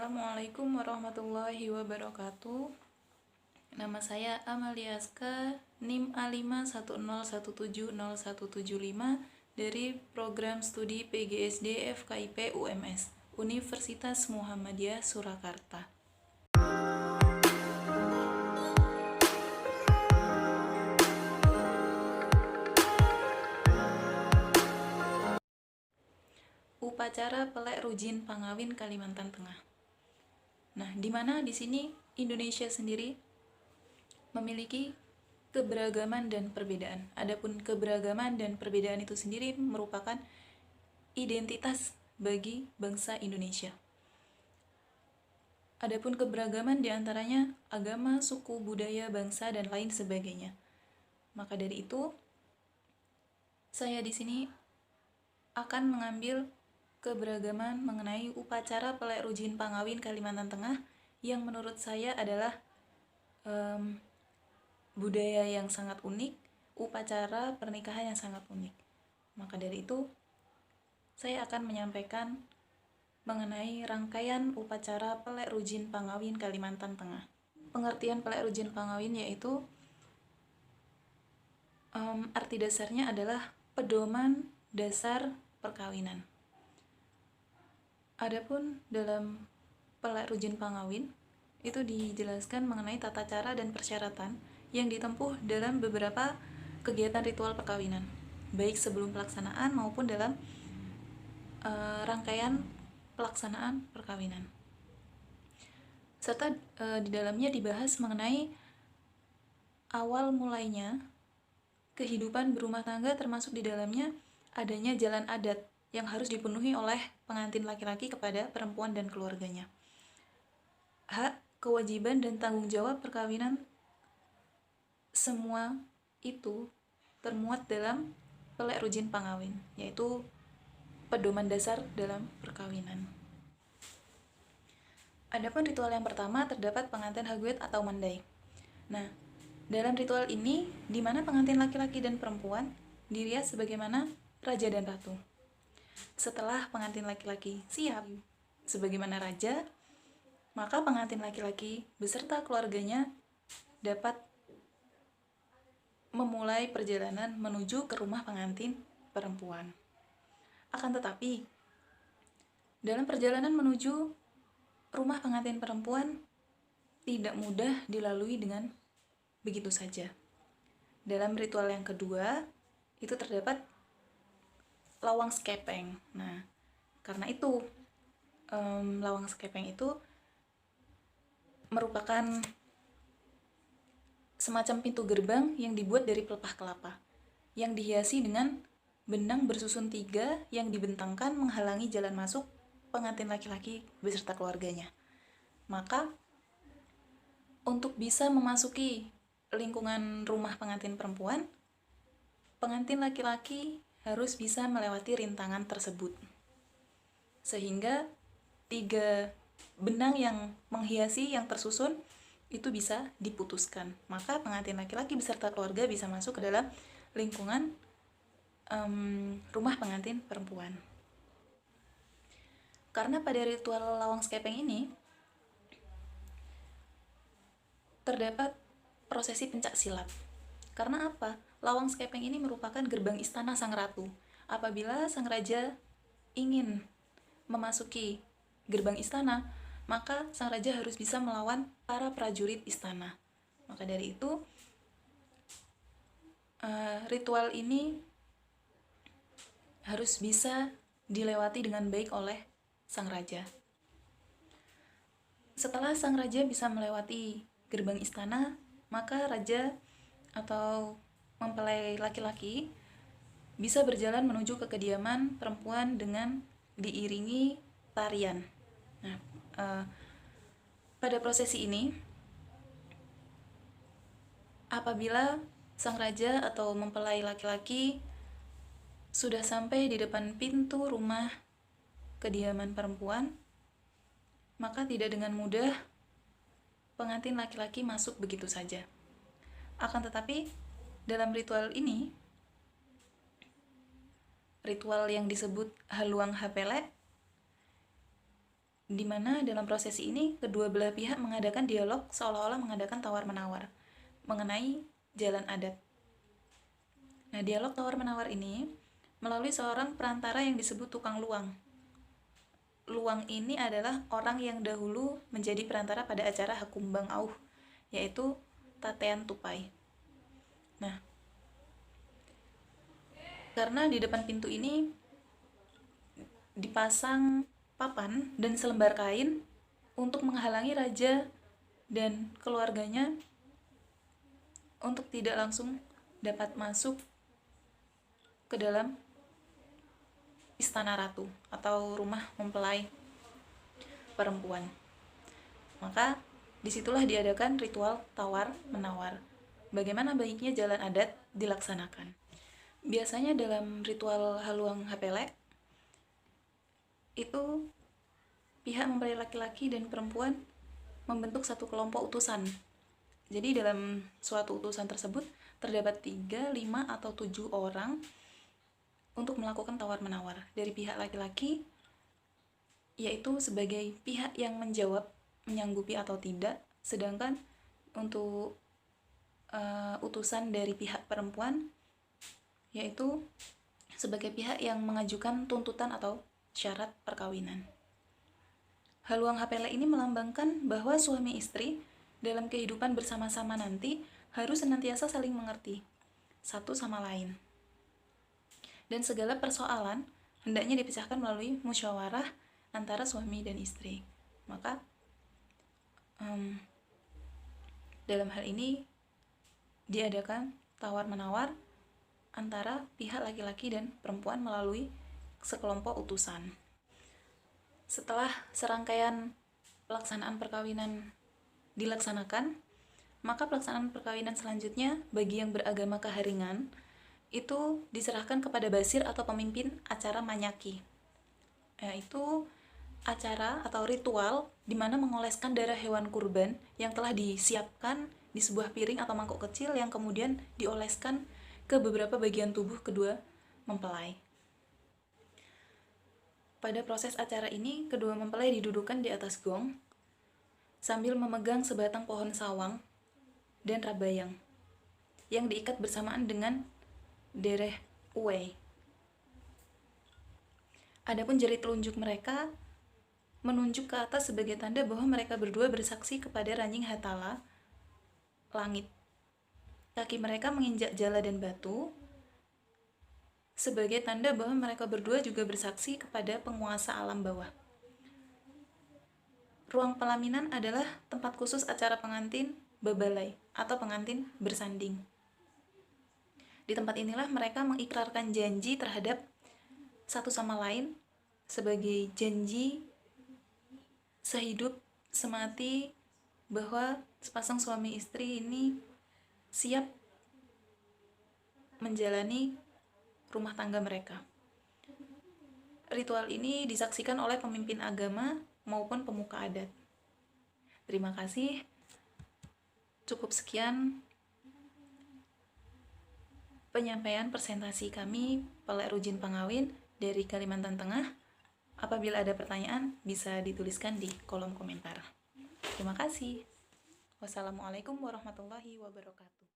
Assalamualaikum warahmatullahi wabarakatuh. Nama saya Amalia Aska, NIM A5101701775 dari Program Studi PGSD FKIP UMS, Universitas Muhammadiyah Surakarta. Upacara Pelek Rujin Pangawin Kalimantan Tengah. Nah, di mana di sini Indonesia sendiri memiliki keberagaman dan perbedaan. Adapun keberagaman dan perbedaan itu sendiri merupakan identitas bagi bangsa Indonesia. Adapun keberagaman diantaranya agama, suku, budaya, bangsa, dan lain sebagainya. Maka dari itu, saya di sini akan mengambil keberagaman mengenai upacara Pelek Rujin Pangawin Kalimantan Tengah yang menurut saya adalah budaya yang sangat unik, upacara pernikahan yang sangat unik. Maka dari itu, saya akan menyampaikan mengenai rangkaian upacara Pelek Rujin Pangawin Kalimantan Tengah. Pengertian Pelek Rujin Pangawin yaitu arti dasarnya adalah pedoman dasar perkawinan. Adapun dalam Pelek Rujin Pangawin itu dijelaskan mengenai tata cara dan persyaratan yang ditempuh dalam beberapa kegiatan ritual perkawinan, baik sebelum pelaksanaan maupun dalam rangkaian pelaksanaan perkawinan. Serta di dalamnya dibahas mengenai awal mulainya kehidupan berumah tangga, termasuk di dalamnya adanya jalan adat yang harus dipenuhi oleh pengantin laki-laki kepada perempuan dan keluarganya. Hak, kewajiban, dan tanggung jawab perkawinan, semua itu termuat dalam Pelek Rujin Pangawin, yaitu pedoman dasar dalam perkawinan. Adapun ritual yang pertama terdapat pengantin Haguet atau Mandai. Nah, dalam ritual ini, di mana pengantin laki-laki dan perempuan dirias sebagaimana raja dan ratu. Setelah pengantin laki-laki siap sebagaimana raja, maka pengantin laki-laki beserta keluarganya dapat memulai perjalanan menuju ke rumah pengantin perempuan. Akan tetapi, dalam perjalanan menuju rumah pengantin perempuan tidak mudah dilalui dengan begitu saja. Dalam ritual yang kedua, itu terdapat lawang skepeng. Nah, karena itu lawang skepeng itu merupakan semacam pintu gerbang yang dibuat dari pelepah kelapa, yang dihiasi dengan benang bersusun 3 yang dibentangkan menghalangi jalan masuk pengantin laki-laki beserta keluarganya. Maka, untuk bisa memasuki lingkungan rumah pengantin perempuan, pengantin laki-laki harus bisa melewati rintangan tersebut. Sehingga 3 benang yang menghiasi yang tersusun itu bisa diputuskan. Maka pengantin laki-laki beserta keluarga bisa masuk ke dalam lingkungan rumah pengantin perempuan. Karena pada ritual lawang skepeng ini terdapat prosesi pencak silat. Karena apa? Lawang skepeng ini merupakan gerbang istana sang ratu. Apabila sang raja ingin memasuki gerbang istana, maka sang raja harus bisa melawan para prajurit istana. Maka dari itu, ritual ini harus bisa dilewati dengan baik oleh sang raja. Setelah sang raja bisa melewati gerbang istana, maka raja atau mempelai laki-laki bisa berjalan menuju ke kediaman perempuan dengan diiringi tarian. Nah, pada prosesi ini, apabila sang raja atau mempelai laki-laki sudah sampai di depan pintu rumah kediaman perempuan, maka tidak dengan mudah pengantin laki-laki masuk begitu saja. Akan tetapi, dalam ritual ini, ritual yang disebut Haluang Hapele, di mana dalam prosesi ini kedua belah pihak mengadakan dialog seolah-olah mengadakan tawar-menawar mengenai jalan adat. Nah, dialog tawar-menawar ini melalui seorang perantara yang disebut tukang luang. Luang ini adalah orang yang dahulu menjadi perantara pada acara Hakumbang Auh, yaitu Tatean Tupai. Nah, karena di depan pintu ini dipasang papan dan selembar kain untuk menghalangi raja dan keluarganya untuk tidak langsung dapat masuk ke dalam istana ratu atau rumah mempelai perempuan. Maka disitulah diadakan ritual tawar-menawar. Bagaimana baiknya jalan adat dilaksanakan. Biasanya dalam ritual haluang hapele itu pihak mempelai laki-laki dan perempuan membentuk satu kelompok utusan. Jadi dalam suatu utusan tersebut terdapat 3, 5, atau 7 orang untuk melakukan tawar-menawar. Dari pihak laki-laki, yaitu sebagai pihak yang menjawab menyanggupi atau tidak, sedangkan untuk utusan dari pihak perempuan, yaitu sebagai pihak yang mengajukan tuntutan atau syarat perkawinan. Haluang hapele ini melambangkan bahwa suami istri dalam kehidupan bersama-sama nanti harus senantiasa saling mengerti satu sama lain. Dan segala persoalan hendaknya dipecahkan melalui musyawarah antara suami dan istri. Maka dalam hal ini diadakan tawar-menawar antara pihak laki-laki dan perempuan melalui sekelompok utusan. Setelah serangkaian pelaksanaan perkawinan dilaksanakan, maka pelaksanaan perkawinan selanjutnya bagi yang beragama Kaharingan itu diserahkan kepada basir atau pemimpin acara manyaki, yaitu acara atau ritual di mana mengoleskan darah hewan kurban yang telah disiapkan di sebuah piring atau mangkuk kecil yang kemudian dioleskan ke beberapa bagian tubuh kedua mempelai. Pada proses acara ini, kedua mempelai didudukkan di atas gong sambil memegang sebatang pohon sawang dan rabayang yang diikat bersamaan dengan dereh uwei. Adapun jari telunjuk mereka menunjuk ke atas sebagai tanda bahwa mereka berdua bersaksi kepada Ranjing Hatala, langit. Kaki mereka menginjak jala dan batu sebagai tanda bahwa mereka berdua juga bersaksi kepada penguasa alam bawah. Ruang pelaminan adalah tempat khusus acara pengantin babalai atau pengantin bersanding. Di tempat inilah mereka mengikrarkan janji terhadap satu sama lain sebagai janji sehidup semati bahwa sepasang suami istri ini siap menjalani rumah tangga mereka. Ritual ini disaksikan oleh pemimpin agama maupun pemuka adat. Terima kasih. Cukup sekian penyampaian presentasi kami Pelek Rujin Pangawin dari Kalimantan Tengah. Apabila ada pertanyaan, bisa dituliskan di kolom komentar. Terima kasih. Wassalamualaikum warahmatullahi wabarakatuh.